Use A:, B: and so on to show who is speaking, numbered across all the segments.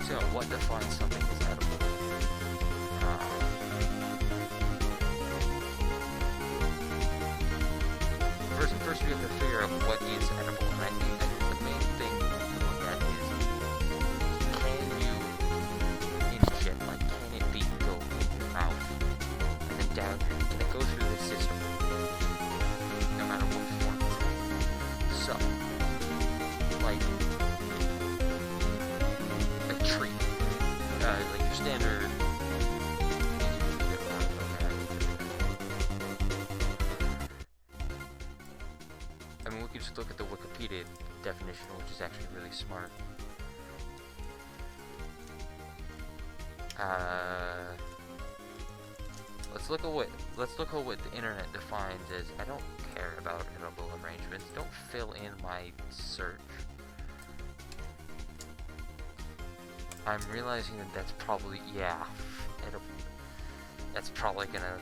A: So, what defines something as edible? First we have to figure out what is edible, and I think the main thing to look at is, can you ingest, like, can it go in your mouth, and then down here, can it go through the system, no matter what form it's in? So, like, a tree, like your standard. I mean, we could just look at the Wikipedia definition, which is actually really smart. Let's look at what the internet defines as. I don't care about edible arrangements. Don't fill in my search. I'm realizing that that's probably, yeah, edible. That's probably gonna,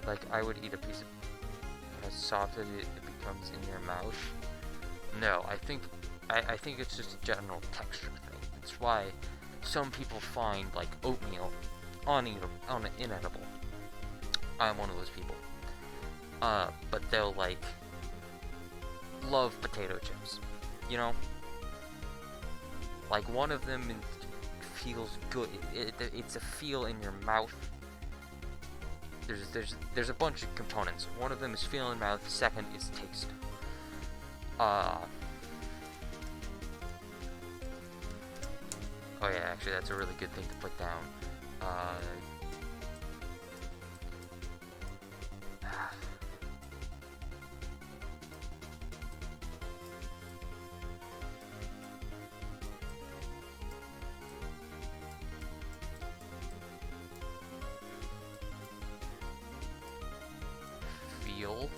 A: like, I would eat a piece of, as soft as it becomes in your mouth. No, I think it's just a general texture thing. It's why some people find, like, oatmeal inedible. I'm one of those people. But they'll, like, love potato chips, you know? Like, one of them feels good. It's a feel in your mouth. There's a bunch of components. One of them is feel in mouth. Second is taste. Oh yeah, actually that's a really good thing to put down. Feel.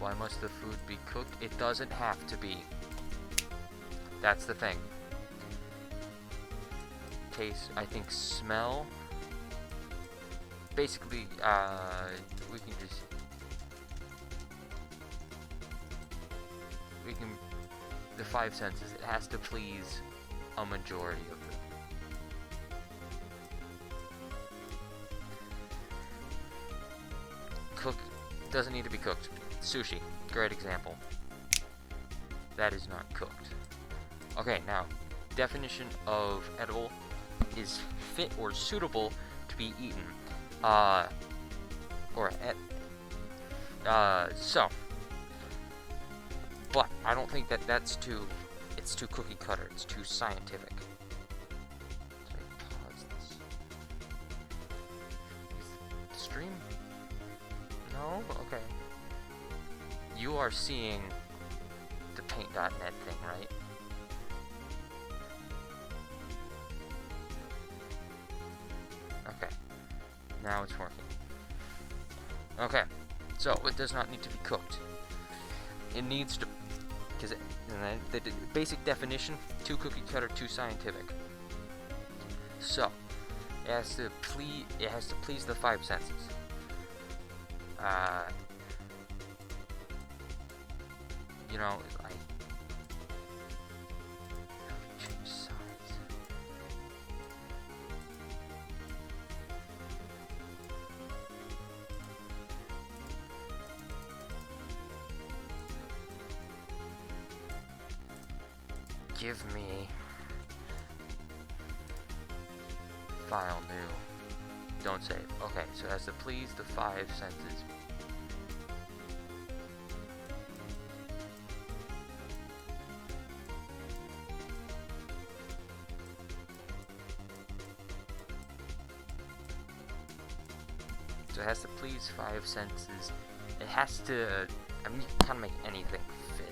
A: Why must the food be cooked? It doesn't have to be. That's the thing. Taste, I think smell. Basically, we can the five senses. It has to please a majority of them. Cook doesn't need to be cooked. Sushi, great example. That is not cooked. Okay, now, definition of edible is fit or suitable to be eaten. So, but I don't think it's too cookie cutter, it's too scientific. Let me pause this. Is the stream? No? Okay. You are seeing the paint.net thing, right? Okay. Now it's working. Okay. So, it does not need to be cooked. It needs to, because the basic definition, too cookie cutter, too scientific. So, it has to please the five senses. You know, like, change size. Give me file new. Don't save. Okay, so it has to please the five senses. So it has to please five senses. It has to, I mean, you can't make anything fit.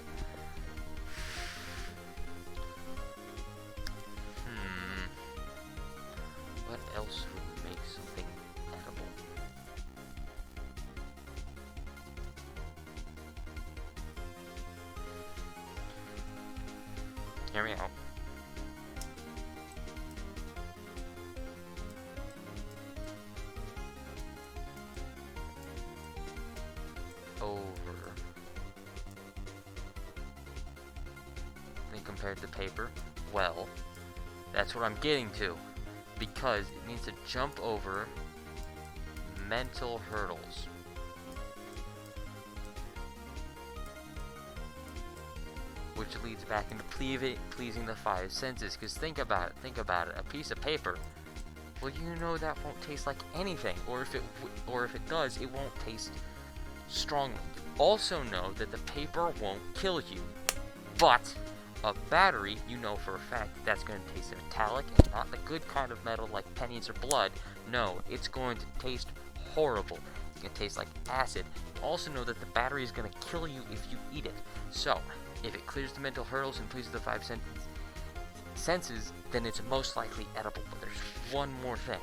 A: What else would make something edible? Hear me out. compared to paper? Well, that's what I'm getting to. Because it needs to jump over mental hurdles. Which leads back into pleasing the five senses. Because think about it. A piece of paper, well, you know that won't taste like anything. Or if it does, it won't taste strongly. Also know that the paper won't kill you. But a battery, you know for a fact that's going to taste metallic and not the good kind of metal like pennies or blood. No, it's going to taste horrible. It's going to taste like acid. Also know that the battery is going to kill you if you eat it. So, if it clears the mental hurdles and pleases the five senses, then it's most likely edible. But there's one more thing.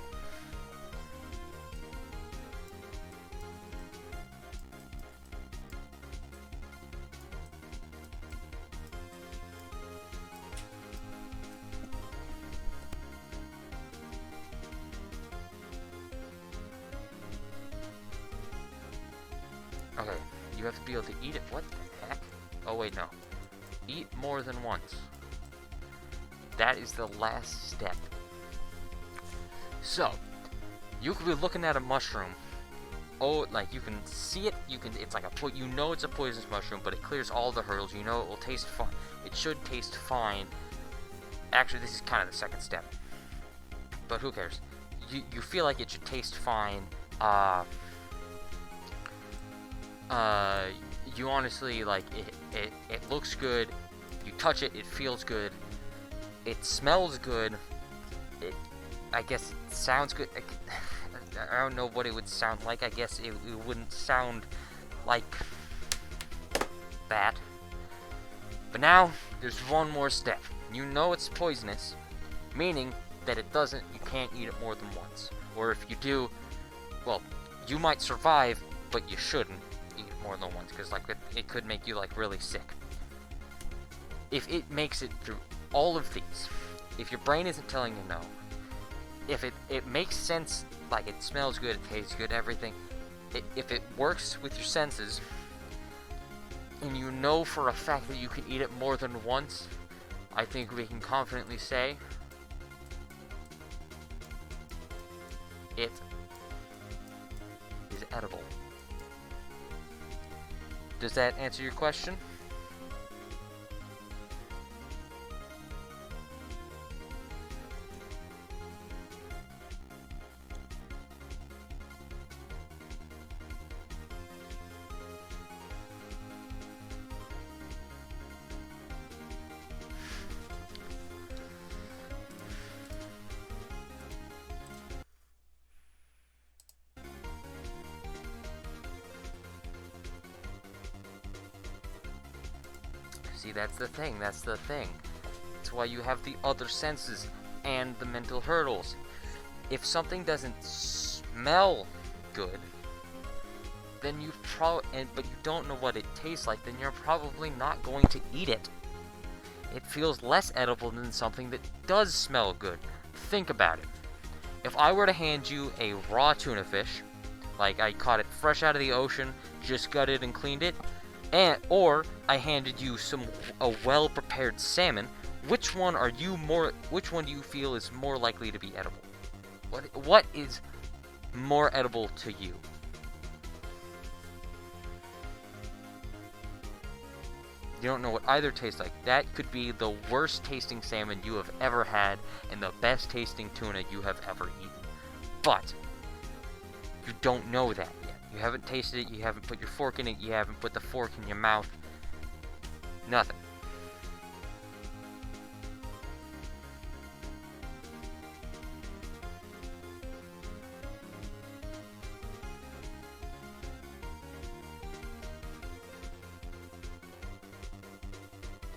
A: Okay, you have to be able to eat it. What the heck? Oh wait, no. Eat more than once. That is the last step. So, you could be looking at a mushroom. Oh, like you can see it. It's like you know it's a poisonous mushroom, but it clears all the hurdles. You know it will taste fine. It should taste fine. Actually, this is kind of the second step. But who cares? You feel like it should taste fine. You honestly, like, it looks good, you touch it, it feels good, it smells good, I guess it sounds good. I don't know what it would sound like. I guess it wouldn't sound like that. But now, there's one more step. You know it's poisonous, meaning that you can't eat it more than once. Or if you do, well, you might survive, but you shouldn't eat it more than once, because like it could make you like really sick. If it makes it through all of these, if your brain isn't telling you no, if it makes sense, like it smells good, it tastes good, everything, if it works with your senses, and you know for a fact that you can eat it more than once, I think we can confidently say it is edible. Does that answer your question? See, that's the thing. That's why you have the other senses and the mental hurdles. If something doesn't smell good, then but you don't know what it tastes like, then you're probably not going to eat it. It feels less edible than something that does smell good. Think about it. If I were to hand you a raw tuna fish, like I caught it fresh out of the ocean, just gutted and cleaned it, or I handed you a well-prepared salmon, which one do you feel is more likely to be edible? What is more edible to you? You don't know what either tastes like. That could be the worst tasting salmon you have ever had and the best tasting tuna you have ever eaten. But you don't know that yet. You haven't tasted it, you haven't put your fork in it, you haven't put the fork in your mouth. Nothing.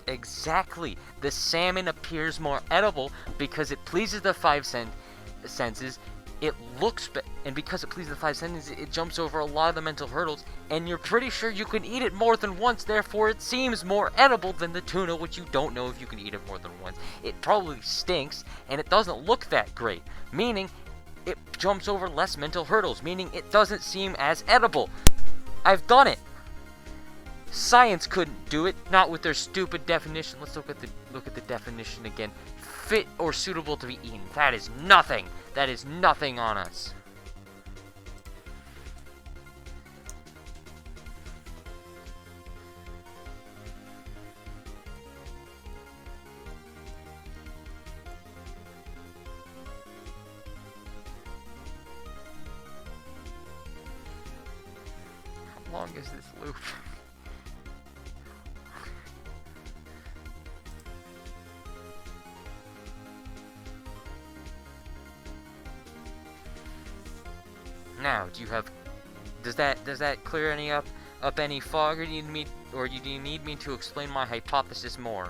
A: Exactly. The salmon appears more edible because it pleases the five senses. It looks, and because it pleases the five senses, it jumps over a lot of the mental hurdles, and you're pretty sure you can eat it more than once, therefore it seems more edible than the tuna, which you don't know if you can eat it more than once. It probably stinks, and it doesn't look that great, meaning it jumps over less mental hurdles, meaning it doesn't seem as edible. I've done it. Science couldn't do it, not with their stupid definition. Let's look at the definition again. Fit or suitable to be eaten. That is nothing. That is nothing on us. How long is this loop? Now, does that clear up any fog, or do you need me to explain my hypothesis more?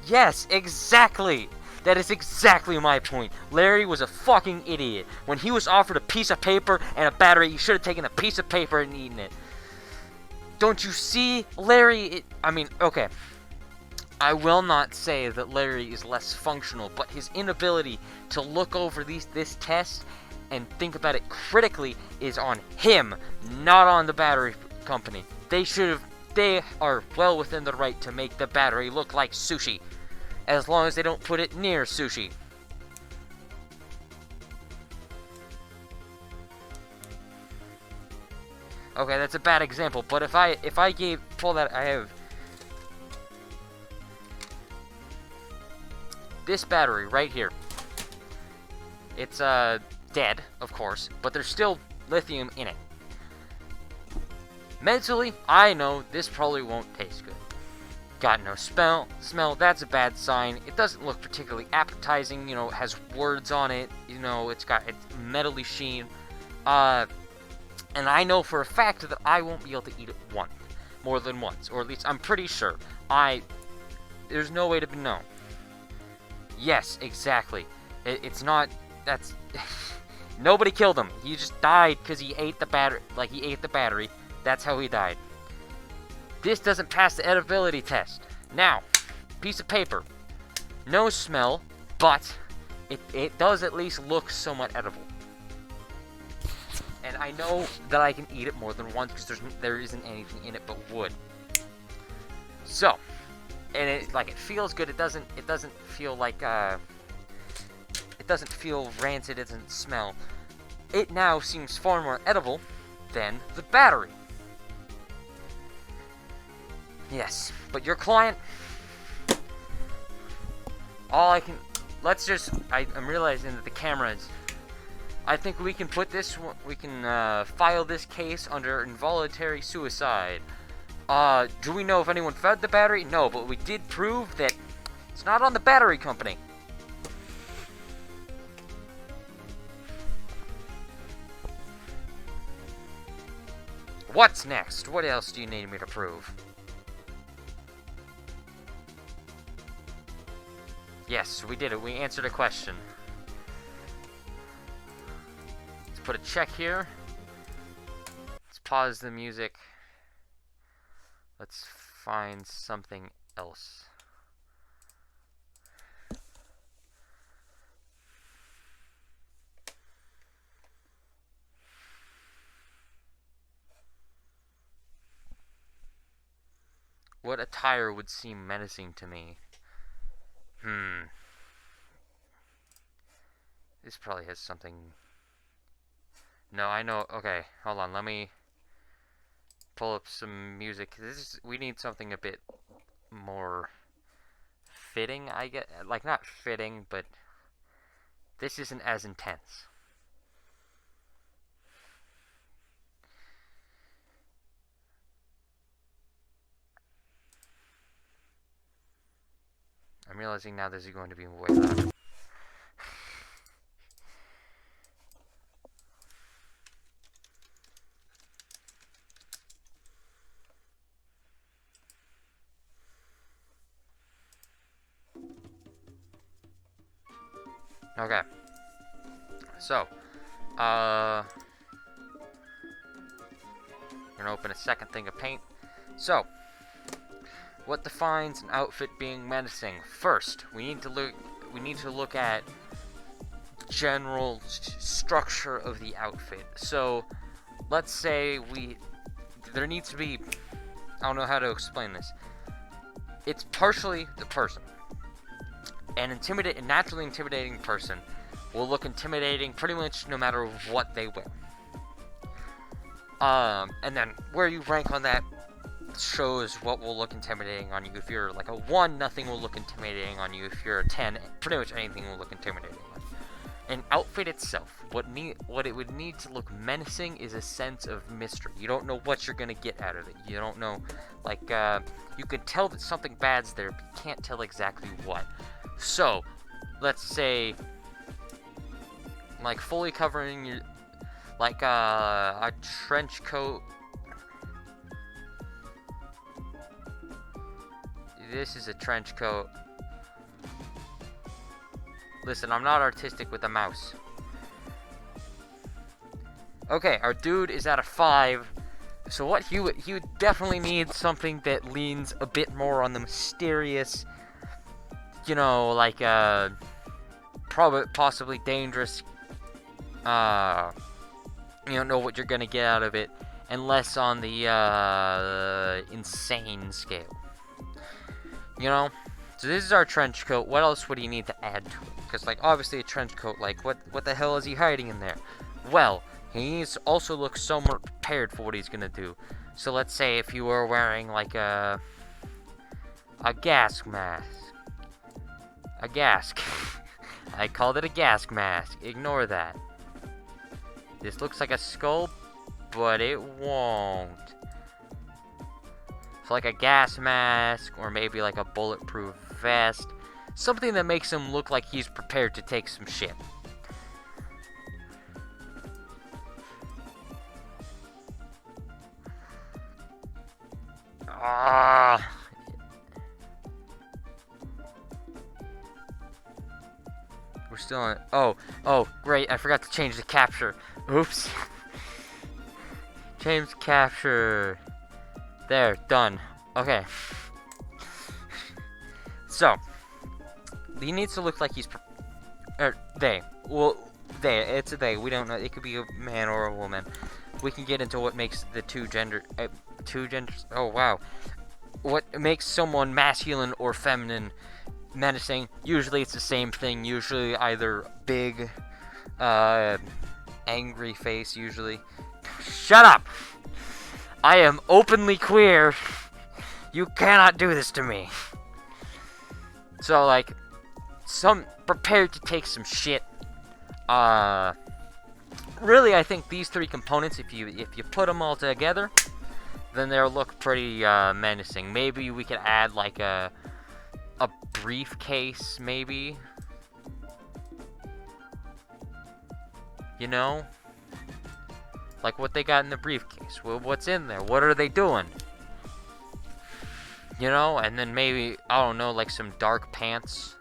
A: Yes, exactly! That is exactly my point. Larry was a fucking idiot. When he was offered a piece of paper and a battery, he should have taken a piece of paper and eaten it. Don't you see, Larry? Okay. I will not say that Larry is less functional, but his inability to look over this test and think about it critically is on him, not on the battery company. They are well within the right to make the battery look like sushi, as long as they don't put it near sushi. Okay, that's a bad example, but if I pull that, I have this battery right here. It's dead, of course, but there's still lithium in it. Mentally, I know this probably won't taste good. Got no smell, that's a bad sign. It doesn't look particularly appetizing, it has words on it, it's metally sheen. And I know for a fact that I won't be able to eat it more than once, or at least I'm pretty sure. There's no way to know. Yes, exactly. It's not, that's, nobody killed him. He just died because he ate the battery, That's how he died. This doesn't pass the edibility test. Now, piece of paper. No smell, but it does at least look somewhat edible. And I know that I can eat it more than once because there isn't anything in it but wood. So, and it feels good. It doesn't feel like it doesn't feel rancid. It doesn't smell. It now seems far more edible than the battery. Yes, but your client, I'm realizing that the cameras, I think we can file this case under involuntary suicide. Do we know if anyone fed the battery? No, but we did prove that it's not on the battery company. What's next? What else do you need me to prove? Yes, we did it. We answered a question. Let's put a check here. Let's pause the music. Let's find something else. What attire would seem menacing to me? This probably has something. No, I know. Okay, hold on. Let me pull up some music. We need something a bit more fitting, I guess. Like, not fitting, but this isn't as intense. I'm realizing now this is going to be way louder. Okay. So, we're gonna open a second thing of paint. So, what defines an outfit being menacing? First, we need to look at general structure of the outfit. So, let's say there needs to be, I don't know how to explain this. It's partially the person. A naturally intimidating person will look intimidating pretty much no matter what they wear. And then where you rank on that shows what will look intimidating on you. If you're like a 1, nothing will look intimidating on you. If you're a 10, pretty much anything will look intimidating on you. An outfit itself, what it would need to look menacing is a sense of mystery. You don't know what you're gonna get out of it. You don't know, like, you can tell that something bad's there, but you can't tell exactly what. So, let's say, like, fully covering your, like, a trench coat. This is a trench coat. Listen, I'm not artistic with the mouse. Okay, our dude is at a 5. So what he would definitely need something that leans a bit more on the mysterious, you know, like possibly dangerous. You don't know what you're gonna get out of it, and less on the insane scale. You know. So this is our trench coat. What else would he need to add to it? Because, like, obviously a trench coat, like, what the hell is he hiding in there? Well, he needs to also look somewhat prepared for what he's gonna do. So let's say if you were wearing, like, a gas mask. A gas. I called it a gas mask. Ignore that. This looks like a skull, but it won't. So like a gas mask, or maybe like a bulletproof vest. Something that makes him look like he's prepared to take some shit. We're still on. Oh, great. I forgot to change the capture. Oops. Change capture. There, done. Okay. So, he needs to look like he's. They. Well, they. It's a they. We don't know. It could be a man or a woman. We can get into what makes the two genders. Oh, wow. What makes someone masculine or feminine menacing? Usually it's the same thing. Usually either big, angry face, usually. Shut up! I am openly queer. You cannot do this to me. So, like, some prepared to take some shit. Really, I think these 3 components, if you put them all together, then they'll look pretty menacing. Maybe we could add like a briefcase, maybe. You know? Like what they got in the briefcase. Well, what's in there? What are they doing? You know? And then maybe, I don't know, like some dark pants.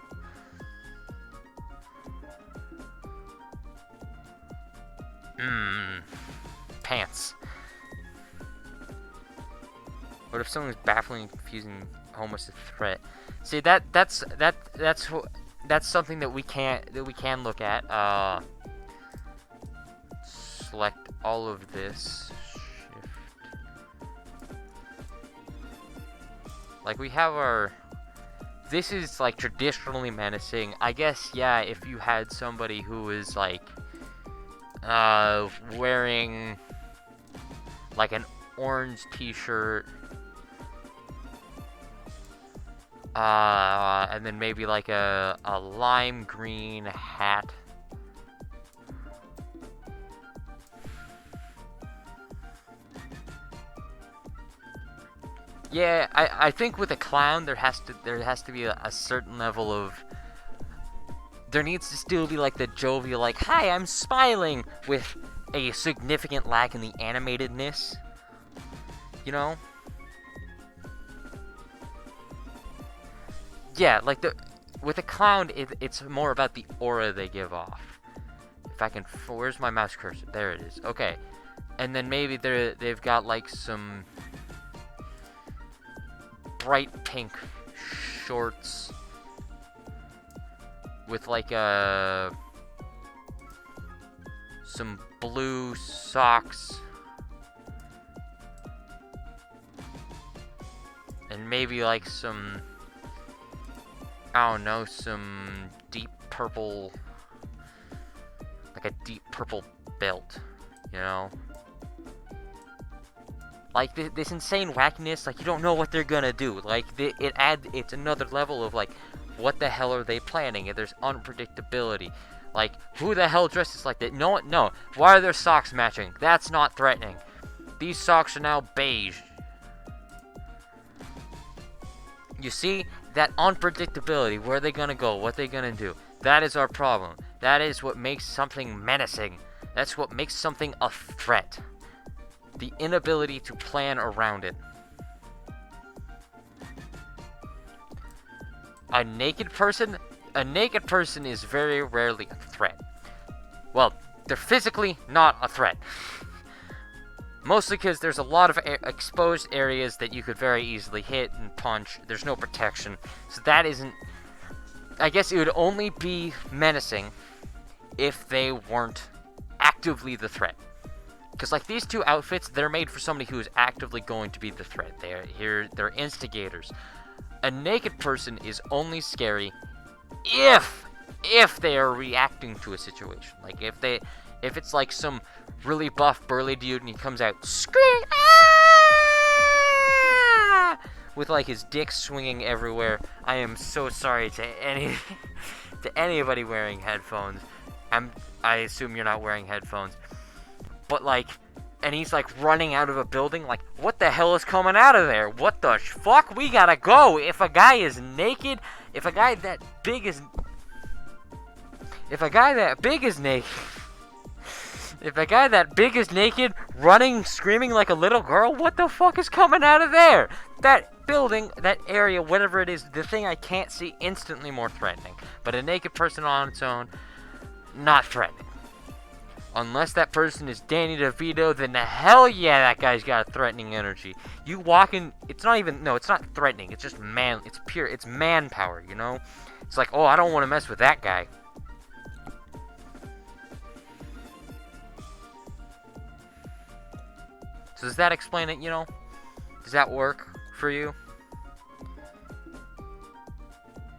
A: Pants. What if someone's baffling, confusing, almost a threat? See, that's something that we can look at. Select all of this. Shift. Like we have our. This is like traditionally menacing. I guess, yeah, if you had somebody who is like wearing like an orange t-shirt, and then maybe like a lime green hat. Yeah, I think with a clown there has to be a certain level of. There needs to still be like the jovial, like, hi, I'm smiling, with a significant lack in the animatedness. You know? Yeah, like with a clown, it's more about the aura they give off. If I can, where's my mouse cursor? There it is. Okay, and then maybe they've got like some bright pink shorts with like a some blue socks, and maybe like some, I don't know, some deep purple, like a deep purple belt, you know? Like, this insane wackiness, like, you don't know what they're gonna do. Like, it's another level of, like, what the hell are they planning? And there's unpredictability. Like, who the hell dresses like that? No. Why are their socks matching? That's not threatening. These socks are now beige. You see? That unpredictability. Where are they gonna go? What are they gonna do? That is our problem. That is what makes something menacing. That's what makes something a threat. The inability to plan around it. A naked person is very rarely a threat. Well, they're physically not a threat. Mostly because there's a lot of exposed areas that you could very easily hit and punch. There's no protection. So that isn't... I guess it would only be menacing if they weren't actively the threat. Because, like, these two outfits, they're made for somebody who is actively going to be the threat. They're instigators. A naked person is only scary if they are reacting to a situation. Like, if it's like some really buff, burly dude and he comes out screaming, ah! With, like, his dick swinging everywhere. I am so sorry to anybody wearing headphones. I assume you're not wearing headphones. But, like, and he's, like, running out of a building, like, what the hell is coming out of there? What the fuck? We gotta go! If a guy is naked, if a guy that big is naked, if a guy that big is naked, running, screaming like a little girl, what the fuck is coming out of there? That building, that area, whatever it is, the thing I can't see, instantly more threatening. But a naked person on its own, not threatening. Unless that person is Danny DeVito, then the hell yeah, that guy's got a threatening energy. You walk in, it's not threatening, it's just it's pure, it's manpower, you know? It's like, oh, I don't want to mess with that guy. So does that explain it, you know? Does that work for you?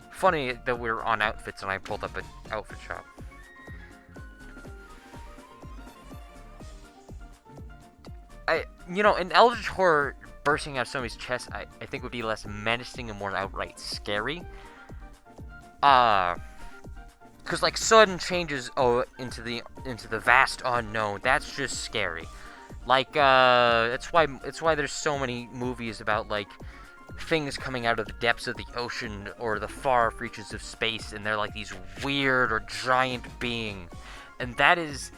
A: Funny that we're on outfits and I pulled up an outfit shop. An eldritch horror bursting out of somebody's chest, I think would be less menacing and more outright scary. Cause like sudden changes into the vast unknown, that's just scary. Like it's why there's so many movies about like things coming out of the depths of the ocean or the far reaches of space, and they're like these weird or giant beings, and that is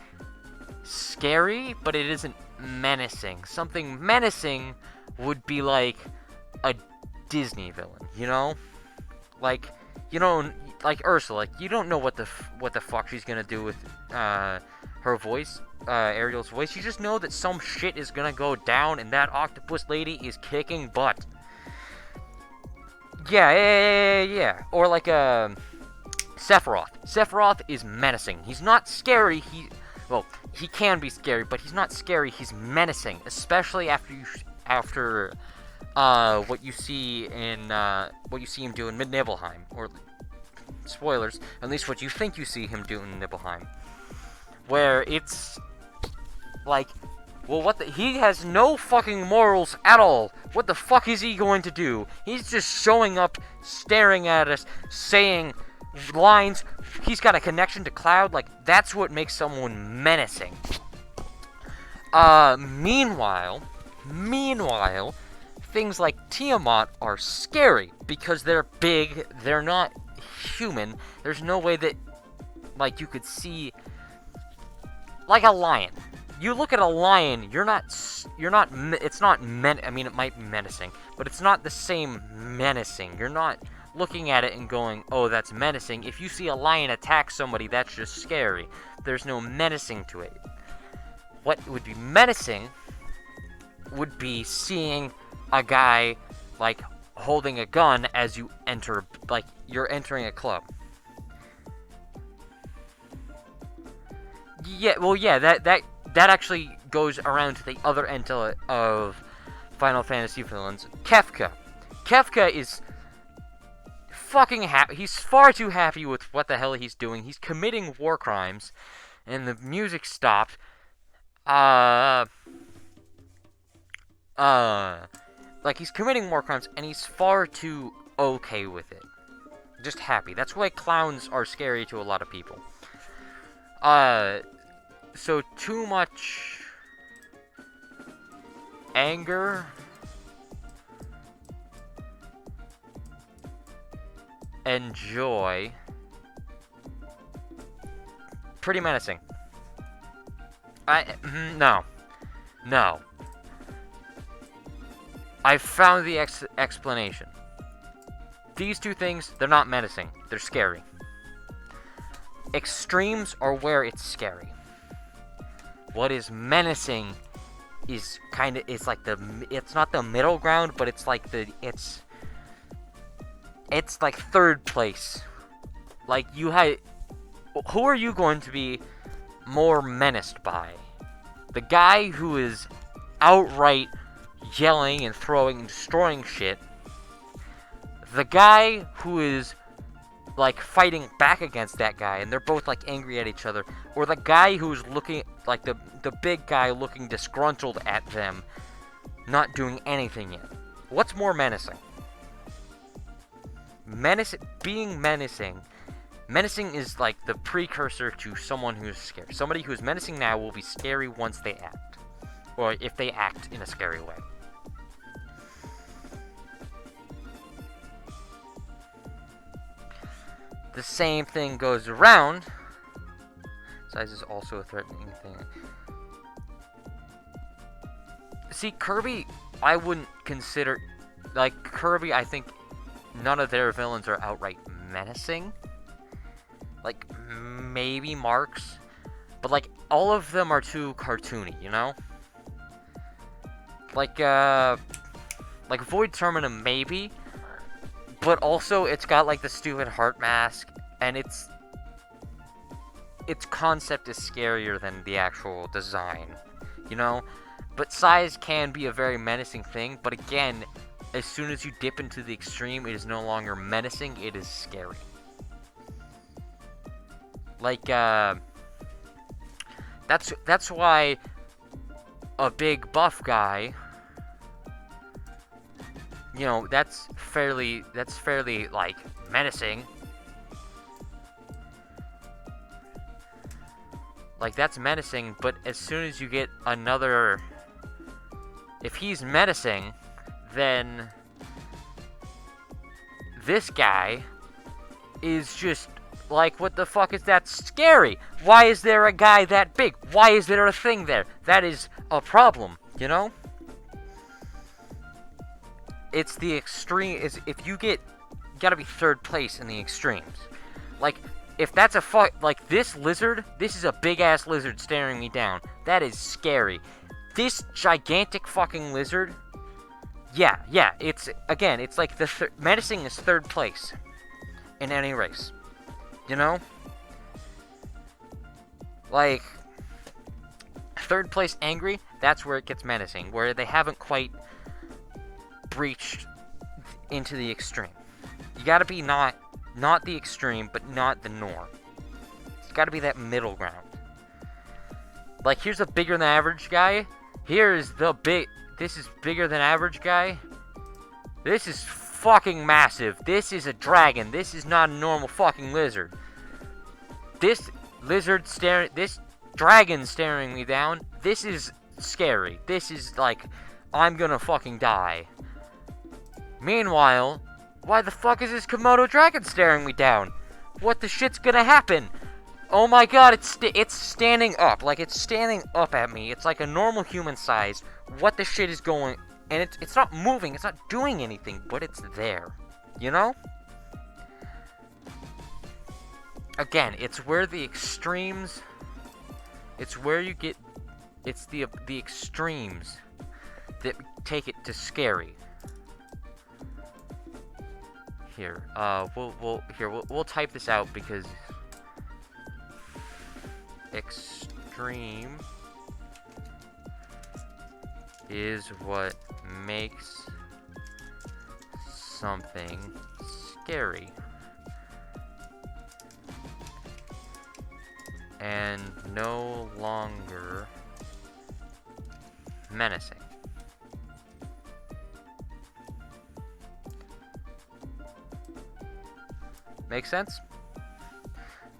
A: scary, but it isn't menacing. Something menacing would be like a Disney villain, you know? Like, you know, like Ursula, like you don't know what the fuck she's gonna do with her voice, Ariel's voice. You just know that some shit is gonna go down and that octopus lady is kicking butt. Yeah. Or like Sephiroth. Sephiroth is menacing. He's not scary. He can be scary, but he's not scary. He's menacing, especially after what you see him do in Nibelheim, or spoilers, at least what you think you see him do in Nibelheim, where it's like, well, he has no fucking morals at all. What the fuck is he going to do? He's just showing up, staring at us, saying lines. He's got a connection to Cloud. Like, that's what makes someone menacing. Meanwhile, things like Tiamat are scary because they're big, they're not human. There's no way that, like, you could see, like a lion. You look at a lion, it might be menacing, but it's not the same menacing. You're not looking at it and going, oh, that's menacing. If you see a lion attack somebody, that's just scary. There's no menacing to it. What would be menacing would be seeing a guy, like, holding a gun as you enter, like, you're entering a club. Yeah, well, yeah, that actually goes around to the other end of Final Fantasy villains. Kefka. Kefka is fucking happy. He's far too happy with what the hell he's doing. He's committing war crimes, and the music stopped. Like, he's committing war crimes, and he's far too okay with it. Just happy. That's why clowns are scary to a lot of people. So too much anger and joy. Pretty menacing. No. I found the explanation. These two things, they're not menacing. They're scary. Extremes are where it's scary. What is menacing is it's like it's not the middle ground, but it's like it's like third place. Like, who are you going to be more menaced by? The guy who is outright yelling and throwing and destroying shit? The guy who is like fighting back against that guy and they're both like angry at each other? Or the guy who's looking like the big guy looking disgruntled at them, not doing anything yet? What's more menacing? Being menacing. Menacing is like the precursor to someone who's scary. Somebody who's menacing now will be scary once they act. Or if they act in a scary way. The same thing goes around. Size is also a threatening thing. See, Kirby, I wouldn't consider... Like, Kirby, I think none of their villains are outright menacing. Like, maybe Mark's. But, like, all of them are too cartoony, you know? Like Void Terminum, maybe. But also, it's got, like, the stupid heart mask. And its concept is scarier than the actual design, you know? But size can be a very menacing thing. But again, as soon as you dip into the extreme, it is no longer menacing, it is scary. Like, that's why a big buff guy, you know, that's fairly, like, menacing. Like, that's menacing, but as soon as you get another... If he's menacing, then this guy is just like, what the fuck is that scary? Why is there a guy that big? Why is there a thing there? That is a problem, you know? It's the extreme. If you gotta be third place in the extremes. Like, if that's like this lizard, this is a big ass lizard staring me down. That is scary. This gigantic fucking lizard. Yeah, it's like menacing is third place in any race. You know? Like, third place angry, that's where it gets menacing, where they haven't quite breached into the extreme. You gotta be not the extreme, but not the norm. It's gotta be that middle ground. Like, here's a bigger than average guy. This is bigger than average guy. This is fucking massive. This is a dragon. This is not a normal fucking lizard. This dragon staring me down. This is scary. This is like, I'm gonna fucking die. Meanwhile, why the fuck is this Komodo dragon staring me down? What the shit's gonna happen? Oh my god, it's standing up. Like, it's standing up at me. It's like a normal human size. What the shit is going... And it's not moving. It's not doing anything. But it's there. You know? Again, it's where the extremes... It's where you get... It's the extremes that take it to scary. Here, we'll type this out because... extreme is what makes something scary and no longer menacing. Make sense?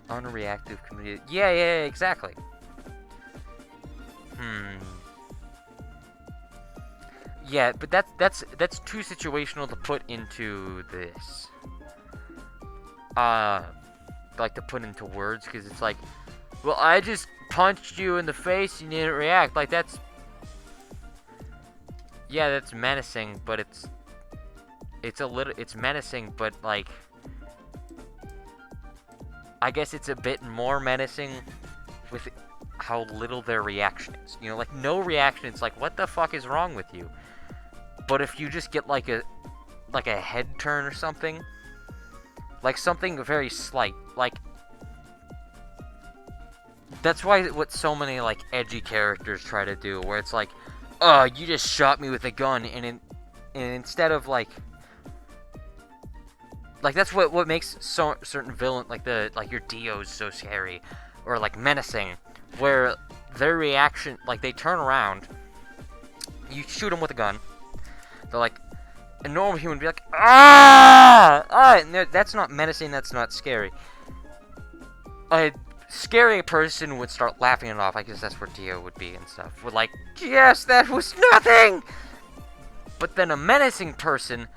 A: Unreactive community. Yeah, exactly. Yeah, but that's too situational to put into this. Like to put into words, because it's like, well, I just punched you in the face and you didn't react. Like that's, yeah, that's menacing, but it's menacing, but like, I guess it's a bit more menacing with how little their reaction is. You know, like no reaction, it's like, what the fuck is wrong with you? But if you just get like a head turn or something, like something very slight, like that's what so many like edgy characters try to do, where it's like, oh, you just shot me with a gun, and instead of like that's what makes certain villain like your Dios so scary or like menacing, where their reaction, like they turn around, you shoot them with a gun, they're like, a normal human would be like, and that's not menacing, that's not scary. A scary person would start laughing it off. I guess that's where Dio would be and stuff. Would like, yes, that was nothing! But then a menacing person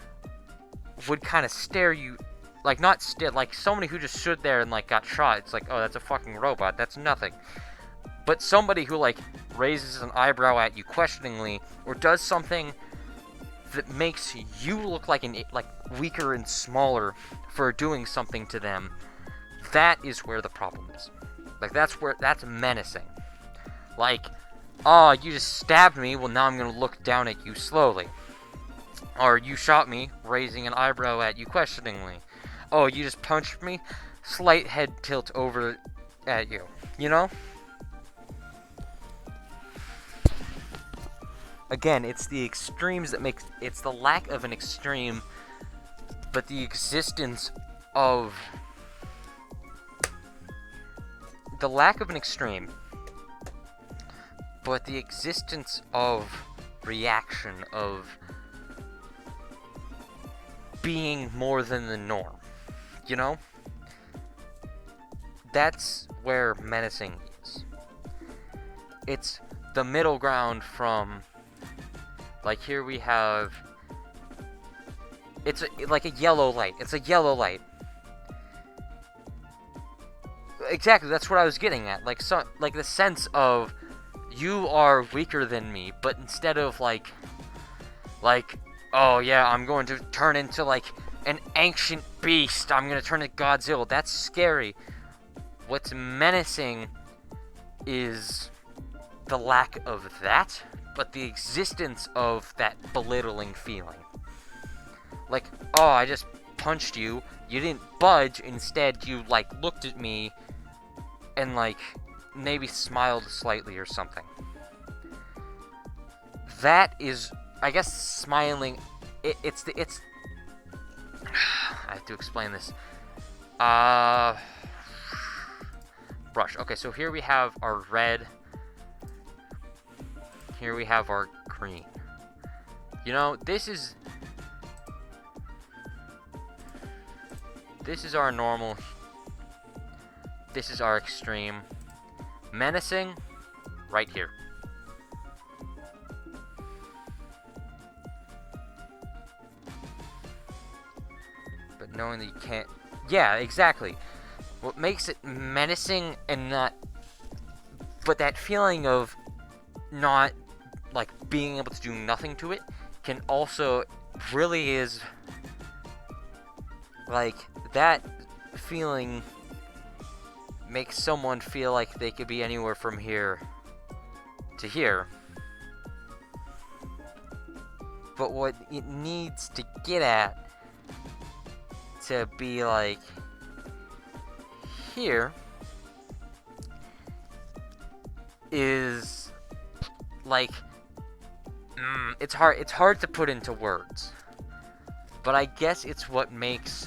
A: would kind of stare you, like not stare, like somebody who just stood there and like got shot. It's like, oh, that's a fucking robot, that's nothing. But somebody who like raises an eyebrow at you questioningly, or does something that makes you look like weaker and smaller for doing something to them, that is where the problem is. Like that's menacing. Like, oh, you just stabbed me, well now I'm gonna look down at you slowly. Or you shot me, raising an eyebrow at you questioningly. Oh, you just punched me, slight head tilt over at you. You know? Again, it's the extremes that makes... It's the lack of an extreme, but the existence of... The lack of an extreme, but the existence of reaction, of being more than the norm. You know? That's where menacing is. It's the middle ground from... Like, here we have... It's like a yellow light. It's a yellow light. Exactly, that's what I was getting at. Like, like the sense of, you are weaker than me, but instead of, like, oh yeah, I'm going to turn into, like, an ancient beast. I'm going to turn into Godzilla. That's scary. What's menacing is the lack of that, but the existence of that belittling feeling. Like, oh, I just punched you, you didn't budge, instead you, like, looked at me and, like, maybe smiled slightly or something. That is, I guess, smiling, it's... I have to explain this. Brush. Okay, so here we have our red. Here we have our green. You know, this is our normal. This is our extreme. Menacing, right here. But knowing that you can't... Yeah, exactly. What makes it menacing and not... But that feeling of not, like, being able to do nothing to it can also... Really is... Like, that feeling makes someone feel like they could be anywhere from here to here. But what it needs to get at to be like here is like it's hard to put into words, but I guess it's what makes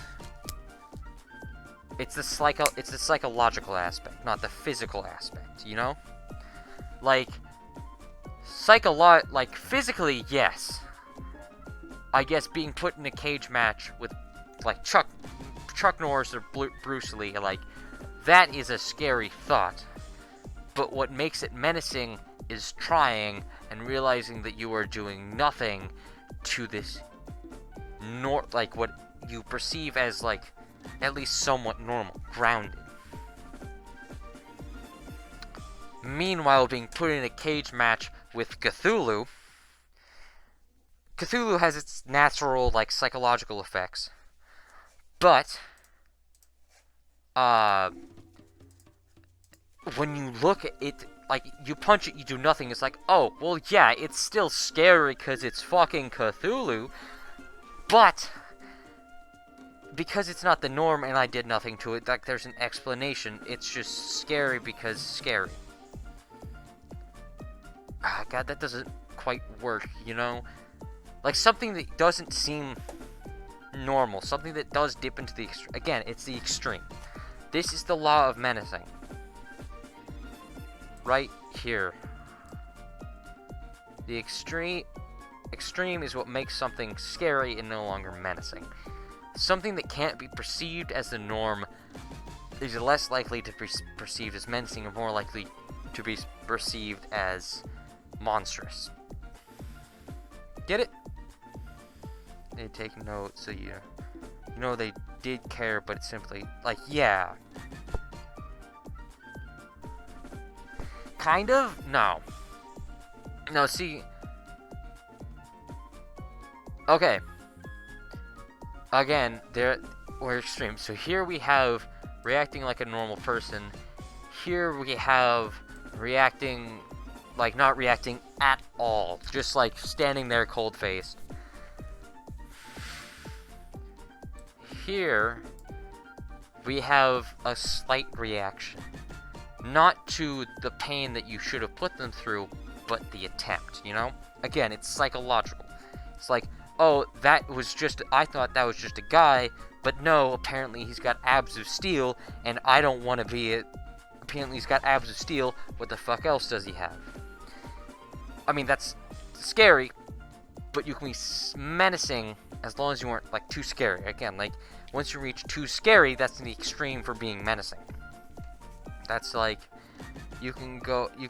A: it's the psychological aspect, not the physical aspect, you know? Like physically, yes. I guess being put in a cage match with like Chuck Norris or Bruce Lee, like that is a scary thought. But what makes it menacing is trying and realizing that you are doing nothing to this like what you perceive as like at least somewhat normal, grounded. Meanwhile, being put in a cage match with Cthulhu has its natural like psychological effects. But when you look at it, like, you punch it, you do nothing, it's like, oh, well, yeah, it's still scary because it's fucking Cthulhu, but because it's not the norm and I did nothing to it, like, there's an explanation. It's just scary because scary. Ah, God, that doesn't quite work, you know? Like, something that doesn't seem normal, something that does dip into the extreme. Again, it's the extreme. This is the law of menacing. Right here. The extreme is what makes something scary and no longer menacing. Something that can't be perceived as the norm is less likely to be perceived as menacing and more likely to be perceived as monstrous. Get it? They take note, so you know they did care, but it's simply like, yeah. Kind of? No. No, see. Okay. Again, we're extreme. So here we have reacting like a normal person. Here we have reacting like not reacting at all. Just like standing there cold-faced. Here we have a slight reaction. Not to the pain that you should have put them through, but the attempt, you know? Again, it's psychological. It's like, oh, I thought that was just a guy, but no, apparently he's got abs of steel, and I don't want to be it. Apparently he's got abs of steel, what the fuck else does he have? I mean, that's scary, but you can be menacing as long as you weren't, like, too scary. Again, like, once you reach too scary, that's the extreme for being menacing. That's like, you can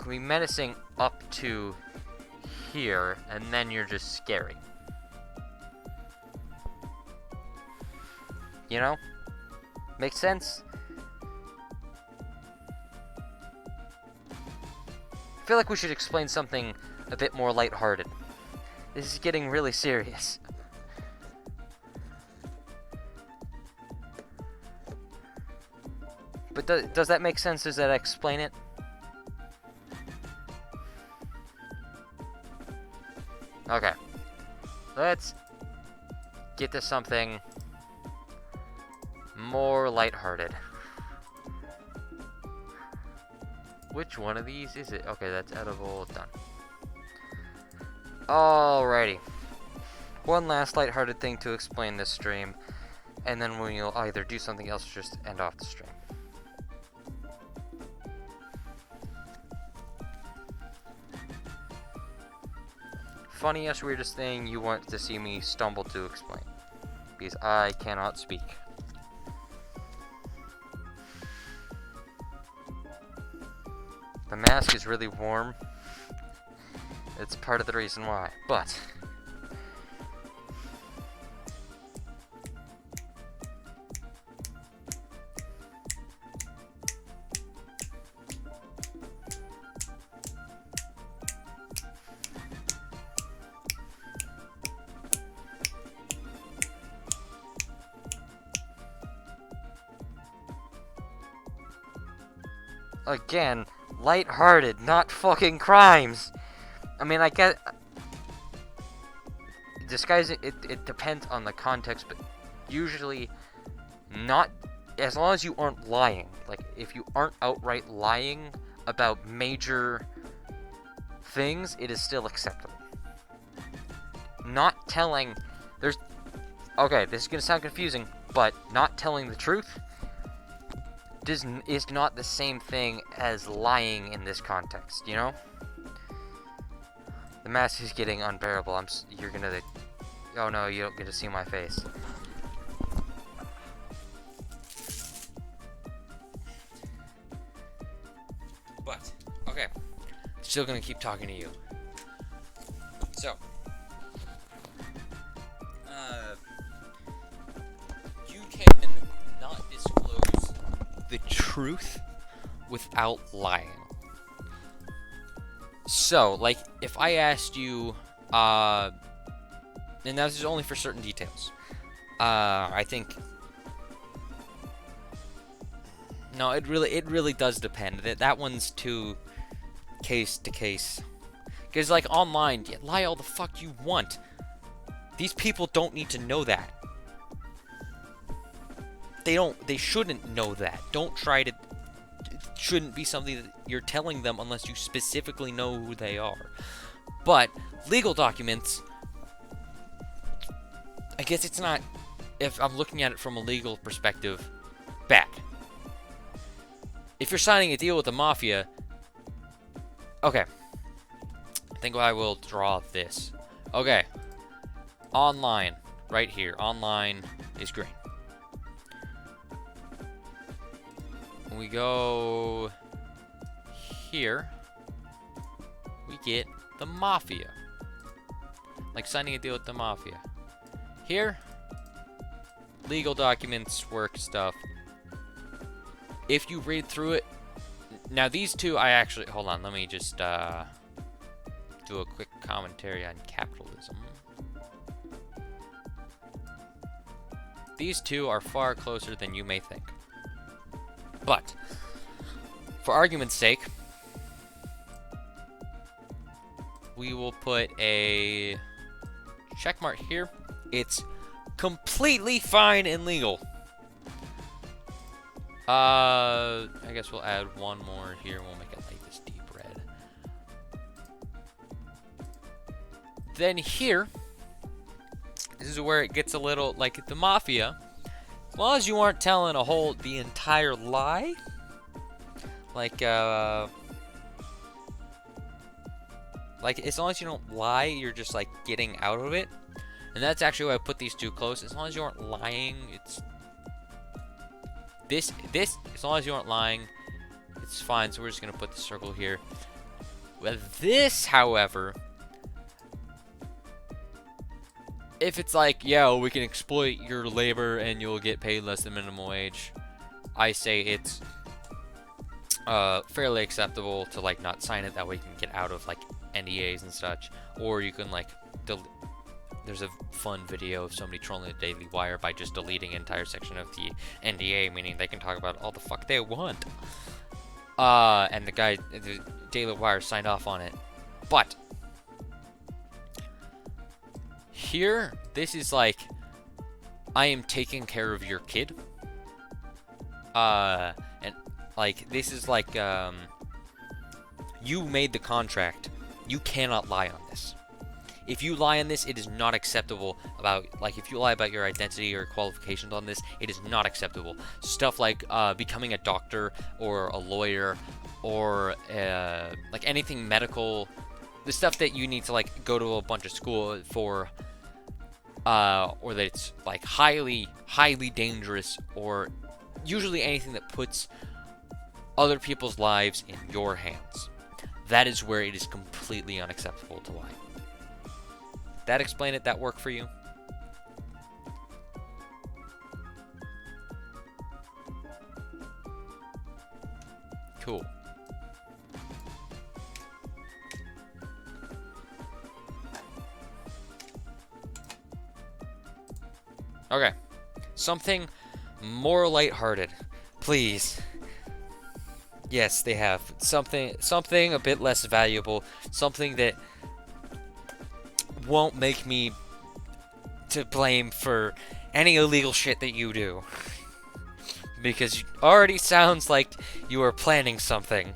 A: be menacing up to here, and then you're just scary. You know? Makes sense? I feel like we should explain something a bit more lighthearted. This is getting really serious. But does that make sense? Does that explain it? Okay. Let's get to something more lighthearted. Which one of these is it? Okay, that's edible. Done. Alrighty. One last lighthearted thing to explain this stream, and then we'll either do something else or just end off the stream. Funniest, weirdest thing you want to see me stumble to explain, because I cannot speak. The mask is really warm. It's part of the reason why, but again, lighthearted, not fucking crimes. I mean, I get disguising. It depends on the context, but usually not. As long as you aren't lying, like if you aren't outright lying about major things, it is still acceptable. Not telling... Okay, this is going to sound confusing, but not telling the truth is not the same thing as lying in this context, you know? The mask is getting unbearable. You're going to... Oh no, you don't get to see my face. But, okay. Still gonna keep talking to you. So, you can not disclose the truth without lying. So, like, if I asked you, and this is only for certain details. I think... No, it really does depend. That one's too case to case. Because, like, online, you lie all the fuck you want. These people don't need to know that. They shouldn't know that. Don't try to... It shouldn't be something that you're telling them unless you specifically know who they are. But, legal documents... I guess it's not... If I'm looking at it from a legal perspective, bad. If you're signing a deal with the mafia... Okay. I think I will draw this. Okay. Online. Right here. Online is green. When we go... here... we get the mafia. Like signing a deal with the mafia. Here... legal documents, work stuff. If you read through it... Now, these two, I actually... Hold on, let me just do a quick commentary on capitalism. These two are far closer than you may think. But, for argument's sake, we will put a check mark here. It's completely fine and legal. I guess we'll add one more here. We'll make it like this deep red. Then here, this is where it gets a little like the mafia. As long as you aren't telling the entire lie, like as long as you don't lie, you're just like getting out of it. And that's actually why I put these two close. As long as you aren't lying, it's this, as long as you aren't lying, it's fine. So we're just gonna put the circle here. With this, however, if it's like, yeah, we can exploit your labor and you'll get paid less than minimum wage, I say it's fairly acceptable to like not sign it. That way you can get out of like NDAs and such, or you can like there's a fun video of somebody trolling the Daily Wire by just deleting an entire section of the NDA, meaning they can talk about all the fuck they want. And the guy, the Daily Wire signed off on it. But here, this is like, I am taking care of your kid. And like, this is like, you made the contract. You cannot lie on this. If you lie on this, it is not acceptable. Like, if you lie about your identity or qualifications on this, it is not acceptable. Stuff like becoming a doctor or a lawyer or like anything medical, the stuff that you need to like go to a bunch of school for, or that it's like highly dangerous, or usually anything that puts other people's lives in your hands. That is where it is completely unacceptable to lie. That explain it? That work for you? Cool. Okay. Something more lighthearted. Please. Yes, they have. Something a bit less valuable. Something that won't make me to blame for any illegal shit that you do. Because it already sounds like you are planning something.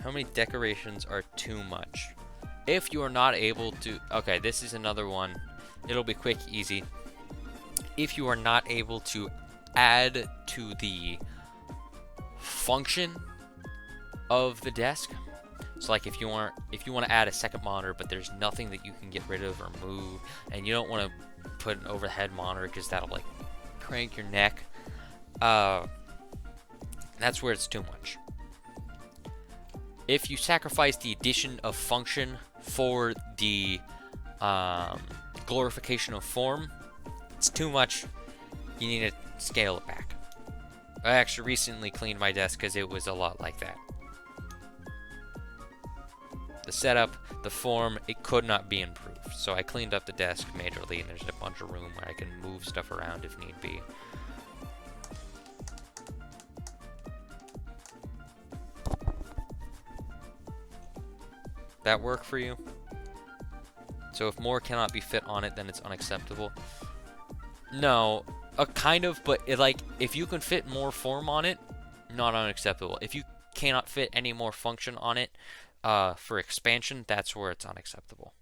B: How many decorations are too much? If you are not able to... Okay, this is another one. It'll be quick, easy. If you are not able to add to the function of the desk, so like if you want to add a second monitor, but there's nothing that you can get rid of or move, and you don't want to put an overhead monitor because that'll like crank your neck, that's where it's too much. If you sacrifice the addition of function for the glorification of form, it's too much. You need to scale it back. I actually recently cleaned my desk because it was a lot like that. The setup, the form, it could not be improved. So I cleaned up the desk majorly, and there's a bunch of room where I can move stuff around if need be. That work for you? So if more cannot be fit on it, then it's unacceptable. No, kind of, but if you can fit more form on it, not unacceptable. If you cannot fit any more function on it for expansion, that's where it's unacceptable.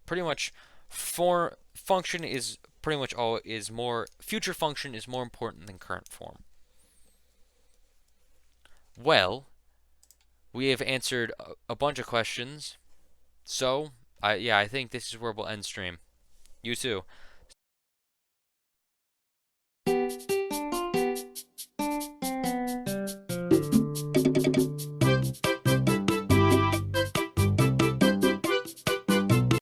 B: Pretty much, function is pretty much future function is more important than current form. Well, we have answered a bunch of questions, so yeah, I think this is where we'll end stream. You too.